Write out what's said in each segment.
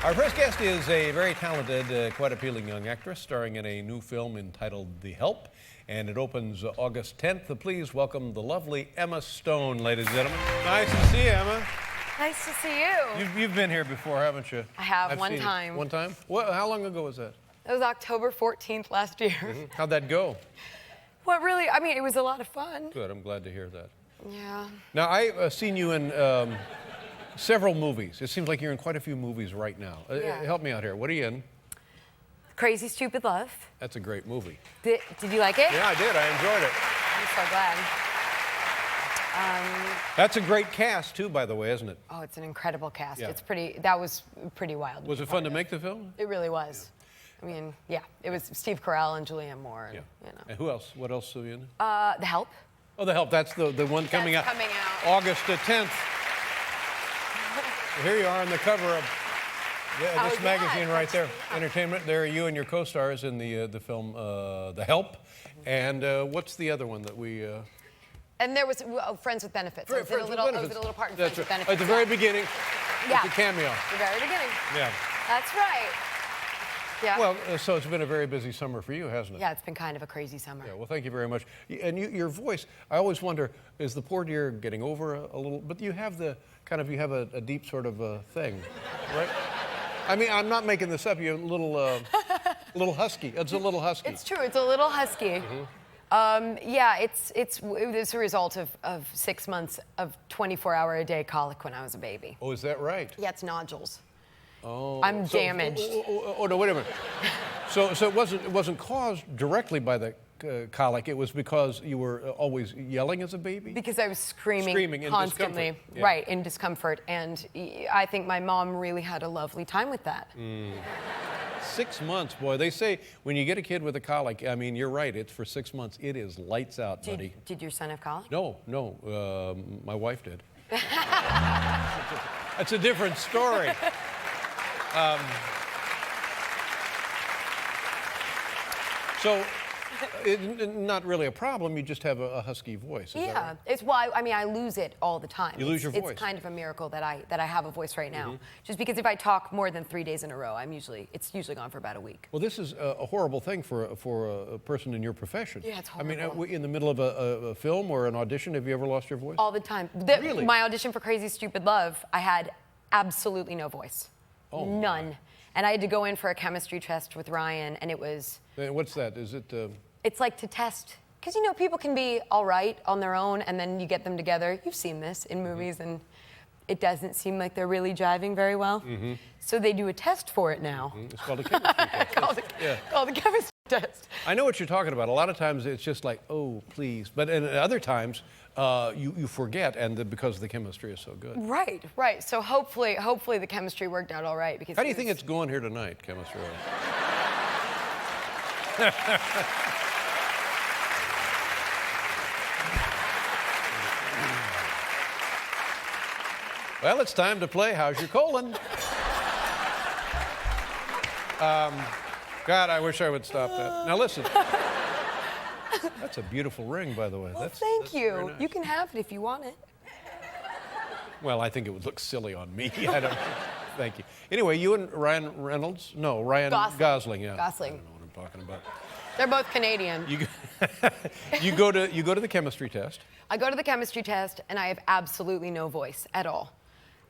Our first guest is a very talented, quite appealing young actress starring in a new film entitled The Help, and it opens August 10th. Please welcome the lovely Emma Stone, ladies and gentlemen. Nice to see you, Emma. Nice to see you. You've been here before, haven't you? I have, I've one seen time. One time? Well, how long ago was that? It was October 14th last year. How'd that go? Well, really, I mean, it was a lot of fun. Good, I'm glad to hear that. Yeah. Now, I've seen you in several movies. It seems like you're in quite a few movies right now. Yeah. Help me out here. What are you in? Crazy Stupid Love. That's a great movie. Did you like it? Yeah, I did. I enjoyed it. I'm so glad. That's a great cast, too, by the way, isn't it? Oh, it's an incredible cast. Yeah. That was pretty wild. Was it fun to make the film? It really was. Yeah. I mean, yeah, it was Steve Carell and Julianne Moore. And, Yeah. you know. And who else? What else are you in? The Help. Oh, The Help. That's the one coming out. Coming out. August 10th. Here you are on the cover of this magazine right there. Entertainment. There are you and your co-stars in the film The Help. And what's the other one that we... And there was Friends with Benefits. I was in a little part in Friends with Benefits. At the very beginning. Yeah. It's a cameo. The very beginning. Yeah. That's right. Yeah. Well, so it's been a very busy summer for you, hasn't it? Yeah, it's been kind of a crazy summer. Yeah, well, thank you very much. And your voice, I always wonder, is the poor dear getting over a little? But you have the you have a deep sort of thing, right? I mean, I'm not making this up. You're a little husky. It's a little husky. It's true. It's a little husky. Yeah, it was a result of 6 months of 24-hour-a-day colic when I was a baby. Oh, is that right? Yeah, it's nodules. Oh, I'm damaged. Oh, no, wait a minute. So it wasn't caused directly by the colic. It was because you were always yelling as a baby? Because I was screaming in constantly, discomfort. Yeah. right, in discomfort. And I think my mom really had a lovely time with that. 6 months, boy. They say when you get a kid with a colic, I mean, you're right. It's for 6 months. It is lights out, buddy. Did your son have colic? No. My wife did. That's a different story. So, not really a problem. You just have a husky voice. Is that right? It's why I mean I lose it all the time. You lose your voice. It's kind of a miracle that I have a voice right now. Just because if I talk more than 3 days in a row, it's usually gone for about a week. Well, this is a horrible thing for a person in your profession. Yeah, it's horrible. I mean, in the middle of a film or an audition, have you ever lost your voice? All the time. Really? My audition for Crazy Stupid Love, I had absolutely no voice. Oh, none. my. And I had to go in for a chemistry test with Ryan, and it was... What's that? Is it... It's like to test, because you know, people can be all right on their own, and then you get them together. You've seen this in movies, and it doesn't seem like they're really jiving very well. So they do a test for it now. It's called a chemistry test. Called the chemistry test. I know what you're talking about. A lot of times it's just like, oh, please. But in other times, you forget, and because the chemistry is so good. Right. So hopefully the chemistry worked out all right. Because How do you think it's going here tonight, chemistry? Well, it's time to play How's Your Colon? God, I wish I would stop that. Now listen. That's a beautiful ring, by the way. Well, that's thank you. very nice. You can have it if you want it. Well, I think it would look silly on me. I don't. Thank you. Anyway, you and Ryan Reynolds? No, Ryan Gosling. Yeah. Gosling. I don't know what I'm talking about. They're both Canadian. You go to the chemistry test. I go to the chemistry test, and I have absolutely no voice at all.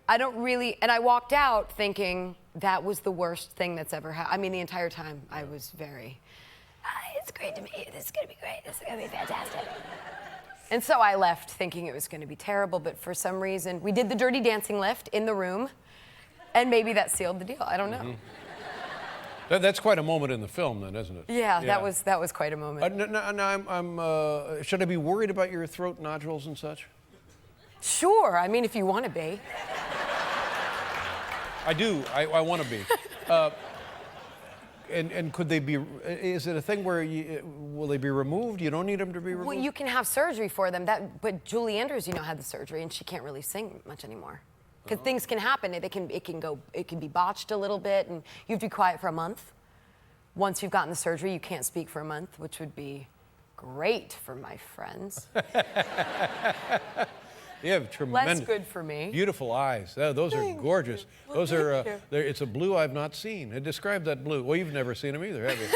I don't really, and I walked out thinking that was the worst thing that's ever happened. I mean, the entire time I was very, it's great to meet you. This is going to be great. This is going to be fantastic. And so I left thinking it was going to be terrible, but for some reason, we did the Dirty Dancing lift in the room, and maybe that sealed the deal. I don't know. That's quite a moment in the film, then, isn't it? Yeah. That was quite a moment. Should I be worried about your throat nodules and such? Sure. I mean, if you want to be. I do. I want to be. And could they be? Is it a thing where will they be removed? You don't need them to be removed. Well, you can have surgery for them. But Julie Andrews, had the surgery, and she can't really sing much anymore. Because things can happen. It can be botched a little bit, and you have to be quiet for a month. Once you've gotten the surgery, you can't speak for a month, which would be great for my friends. You have tremendous, Less good for me. beautiful eyes. Those are Thank gorgeous. you. Well, Those are. thank you. It's a blue I've not seen. Describe that blue. Well, you've never seen them either, have you?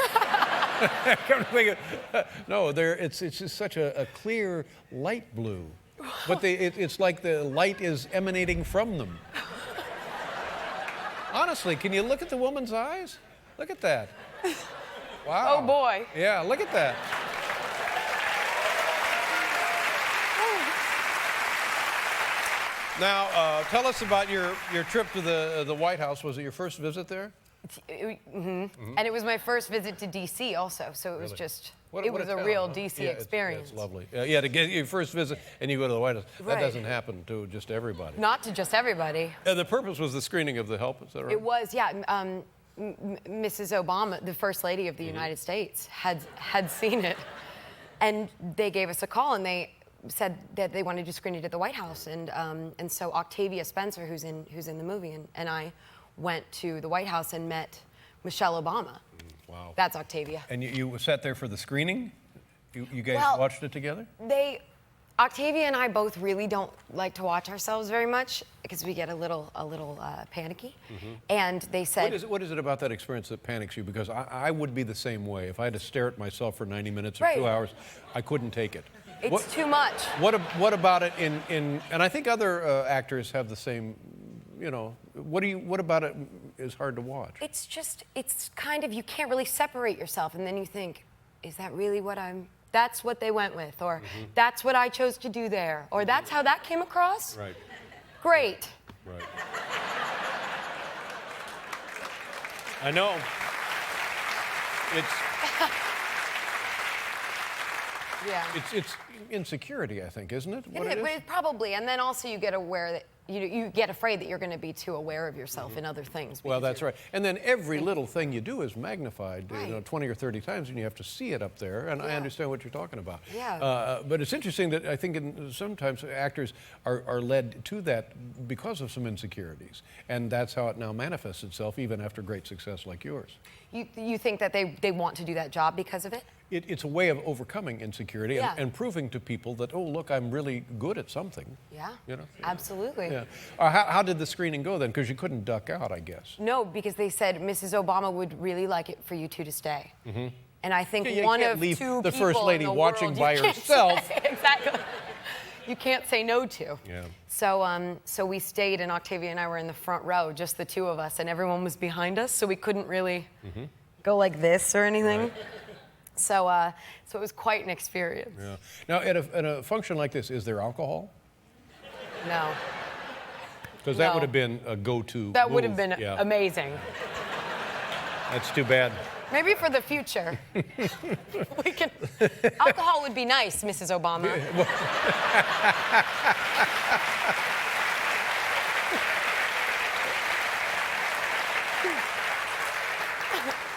Come to think of, no, it's just such a clear light blue, but it's like the light is emanating from them. Honestly, can you look at the woman's eyes? Look at that. Wow. Oh boy. Yeah, look at that. Now, tell us about your trip to the White House. Was it your first visit there? And it was my first visit to D.C. also, so it was just, it was a real D.C. experience. It's lovely. Yeah, to get your first visit and you go to the White House. That Right. doesn't happen to just everybody. Not to just everybody. And the purpose was the screening of The Help, is that right? It was, yeah. Mrs. Obama, the First Lady of the United States, had seen it, and they gave us a call, and they said that they wanted to screen it at the White House, and so Octavia Spencer, who's in the movie, and I went to the White House and met Michelle Obama. Wow. That's Octavia. And you sat there for the screening? You guys watched it together? Octavia and I both really don't like to watch ourselves very much because we get a little panicky. And they said, What is it about that experience that panics you? Because I would be the same way. If I had to stare at myself for 90 minutes or Right. 2 hours, I couldn't take it. it's too much. What about it in and I think other actors have the same, you know, what about it is hard to watch? It's kind of, you can't really separate yourself, and then you think, is that really that's what they went with, or that's what I chose to do there, or that's how that came across? Right. Great. Right. I know. Yeah. It's insecurity, I think, isn't it? What It is, probably, and then also you get aware that you get afraid that you're going to be too aware of yourself in other things. Well, that's right. And then every little thing you do is magnified, Right. 20 or 30 times, and you have to see it up there. And I understand what you're talking about. Yeah. But it's interesting that I think sometimes actors are led to that because of some insecurities, and that's how it now manifests itself, even after great success like yours. You think that they want to do that job because of it? It's a way of overcoming insecurity Yeah. and proving to people that, oh, look, I'm really good at something. Yeah. You know? Absolutely. Yeah. How did the screening go then? Because you couldn't duck out, I guess. No, because they said Mrs. Obama would really like it for you two to stay. And I think You one can't of leave two the people First Lady in the watching world by you can't herself. say- exactly. You can't say no to. Yeah. So we stayed, and Octavia and I were in the front row, just the two of us, and everyone was behind us, so we couldn't really go like this or anything. Right. So it was quite an experience. Yeah. Now, at a function like this, is there alcohol? No. Because that No. would have been a go-to. That would have move. been Yeah. amazing. That's too bad. Maybe for the future. We can. Alcohol would be nice, Mrs. Obama.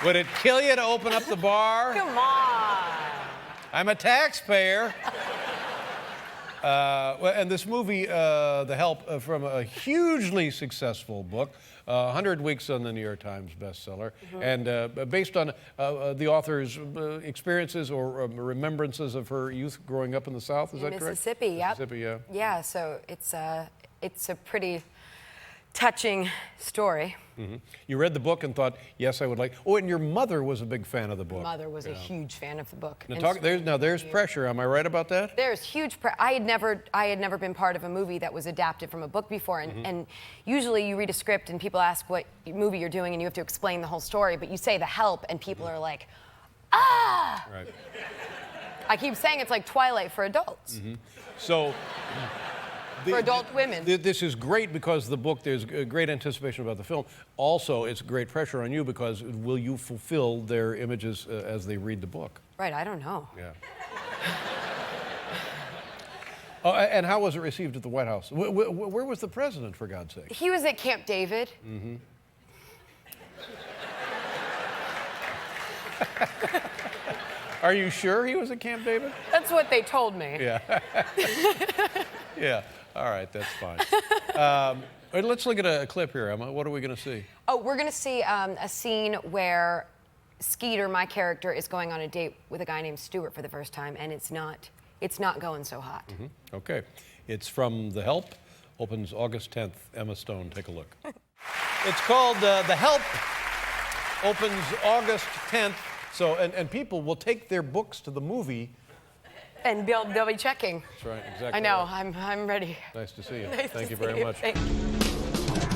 Would it kill you to open up the bar? Come on. I'm a taxpayer. And this movie, The Help, from a hugely successful book, 100 Weeks on the New York Times bestseller, and based on the author's experiences or remembrances of her youth growing up in the South, is that correct? Mississippi, yep. Mississippi, yeah. Yeah, so it's a pretty touching story. You read the book and thought, yes, I would like. Oh, and your mother was a big fan of the book. Mother was a huge fan of the book. Now, And there's pressure. Am I right about that? There's huge. I had never been part of a movie that was adapted from a book before, and usually you read a script and people ask what movie you're doing, and you have to explain the whole story. But you say The Help, and people are like, ah! Right. I keep saying it's like Twilight for adults. So. For adult women. This is great because the book, there's great anticipation about the film. Also, it's great pressure on you because will you fulfill their images as they read the book? Right, I don't know. Yeah. And how was it received at the White House? Where was the president, for God's sake? He was at Camp David. Are you sure he was at Camp David? That's what they told me. Yeah. Yeah. All right, that's fine. Let's look at a clip here, Emma. What are we going to see? Oh, we're going to see a scene where Skeeter, my character, is going on a date with a guy named Stuart for the first time, and it's not going so hot. Okay. It's from The Help, opens August 10th. Emma Stone, take a look. It's called The Help, opens August 10th. So, and people will take their books to the movie. And they'll be checking. That's right, exactly. I know, right. I'm ready. Nice to see you. Nice Thank to you see very you. much. Thank you.